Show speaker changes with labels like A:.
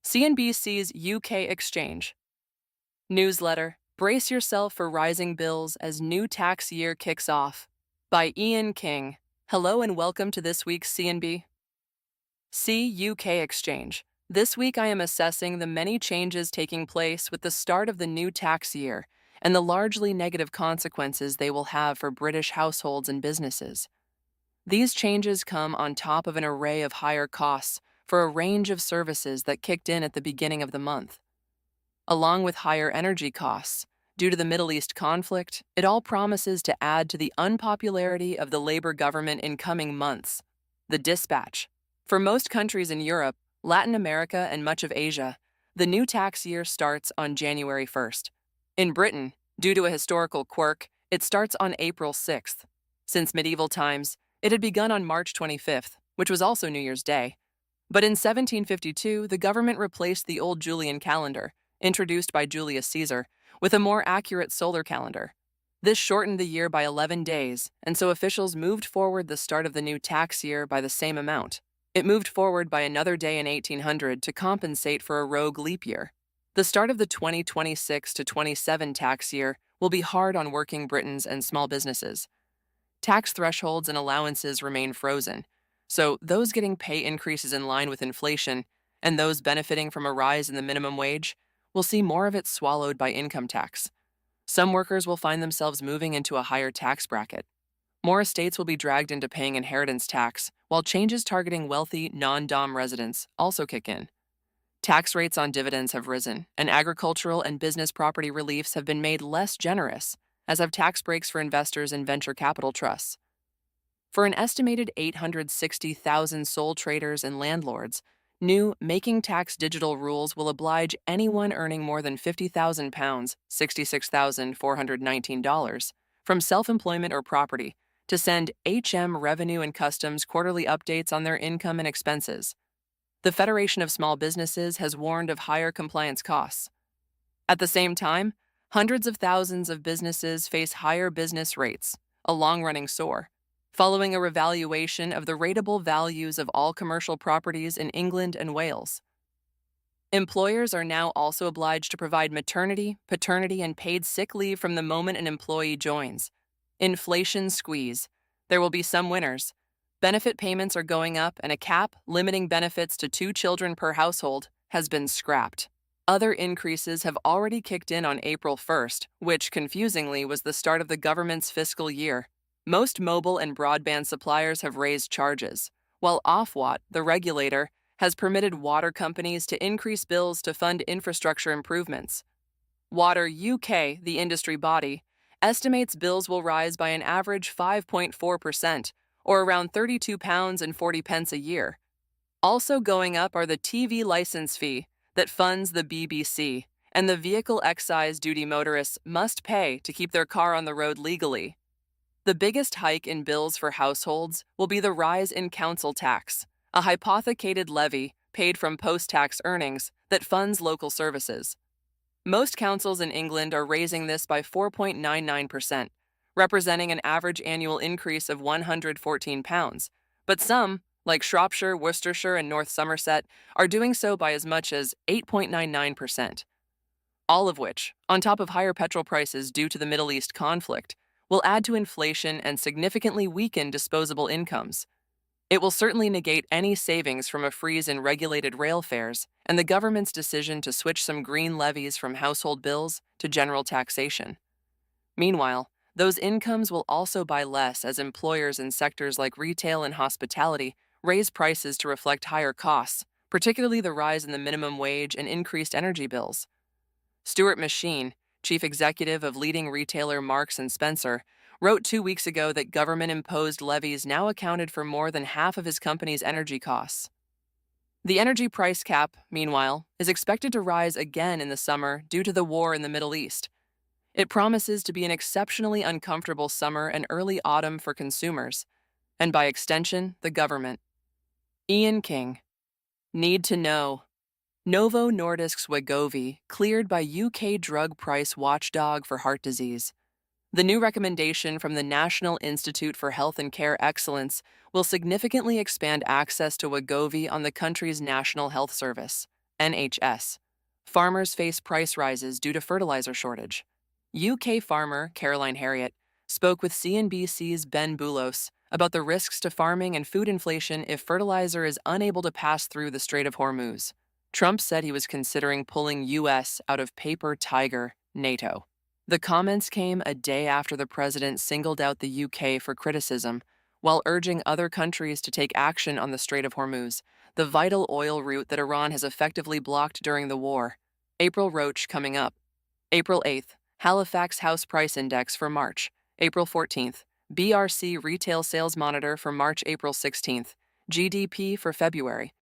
A: CNBC's UK Exchange. Newsletter: Brace yourself for rising bills as new tax year kicks off. By Ian King. Hello and welcome to this week's CNBC UK Exchange. This week I am assessing the many changes taking place with the start of the new tax year and the largely negative consequences they will have for British households and businesses. These changes come on top of an array of higher costs for a range of services that kicked in at the beginning of the month. Along with higher energy costs, due to the Middle East conflict, it all promises to add to the unpopularity of the Labour government in coming months. The Dispatch. For most countries in Europe, Latin America, and much of Asia, the new tax year starts on January 1st. In Britain, due to a historical quirk, it starts on April 6th. Since medieval times, it had begun on March 25th, which was also New Year's Day. But in 1752, the government replaced the old Julian calendar, introduced by Julius Caesar, with a more accurate solar calendar. This shortened the year by 11 days, and so officials moved forward the start of the new tax year by the same amount. It moved forward by another day in 1800 to compensate for a rogue leap year. The start of the 2026 to 27 tax year will be hard on working Britons and small businesses. Tax thresholds and allowances remain frozen, so those getting pay increases in line with inflation and those benefiting from a rise in the minimum wage will see more of it swallowed by income tax. Some workers will find themselves moving into a higher tax bracket. More estates will be dragged into paying inheritance tax, while changes targeting wealthy, non-dom residents also kick in. Tax rates on dividends have risen, and agricultural and business property reliefs have been made less generous, as have tax breaks for investors in venture capital trusts. For an estimated 860,000 sole traders and landlords, new Making Tax Digital rules will oblige anyone earning more than £50,000, $66,419, from self-employment or property to send Revenue and Customs quarterly updates on their income and expenses. The Federation of Small Businesses has warned of higher compliance costs. At the same time, hundreds of thousands of businesses face higher business rates, a long-running sore, following a revaluation of the rateable values of all commercial properties in England and Wales. Employers are now also obliged to provide maternity, paternity, and paid sick leave from the moment an employee joins. Inflation squeeze. There will be some winners. Benefit payments are going up, and a cap limiting benefits to 2 children per household has been scrapped. Other increases have already kicked in on April 1st, which, confusingly, was the start of the government's fiscal year. Most mobile and broadband suppliers have raised charges, while Ofwat, the regulator, has permitted water companies to increase bills to fund infrastructure improvements. Water UK, the industry body, estimates bills will rise by an average 5.4%, or around £32.40 a year. Also going up are the TV license fee that funds the BBC and the vehicle excise duty motorists must pay to keep their car on the road legally. The biggest hike in bills for households will be the rise in council tax, a hypothecated levy paid from post-tax earnings that funds local services. Most councils in England are raising this by 4.99%, representing an average annual increase of £114, but some, like Shropshire, Worcestershire, and North Somerset, are doing so by as much as 8.99%. All of which, on top of higher petrol prices due to the Middle East conflict, will add to inflation and significantly weaken disposable incomes. It will certainly negate any savings from a freeze in regulated rail fares and the government's decision to switch some green levies from household bills to general taxation. Meanwhile, those incomes will also buy less as employers in sectors like retail and hospitality raise prices to reflect higher costs, particularly the rise in the minimum wage and increased energy bills. Stuart Machine, chief executive of leading retailer Marks & Spencer, wrote 2 weeks ago that government-imposed levies now accounted for more than half of his company's energy costs. The energy price cap, meanwhile, is expected to rise again in the summer due to the war in the Middle East. It promises to be an exceptionally uncomfortable summer and early autumn for consumers, and by extension, the government. Ian King. Need to know. Novo Nordisk's Wegovy cleared by UK drug price watchdog for heart disease. The new recommendation from the National Institute for Health and Care Excellence will significantly expand access to Wegovy on the country's National Health Service. NHS. Farmers face price rises due to fertilizer shortage. UK farmer Caroline Harriott spoke with CNBC's Ben Boulos about the risks to farming and food inflation if fertilizer is unable to pass through the Strait of Hormuz. Trump said he was considering pulling U.S. out of Paper Tiger, NATO. The comments came a day after the president singled out the UK for criticism, while urging other countries to take action on the Strait of Hormuz, the vital oil route that Iran has effectively blocked during the war. April Roach coming up. April 8th, Halifax House Price Index for March. April 14th, BRC Retail Sales Monitor for March-April 16th, GDP for February.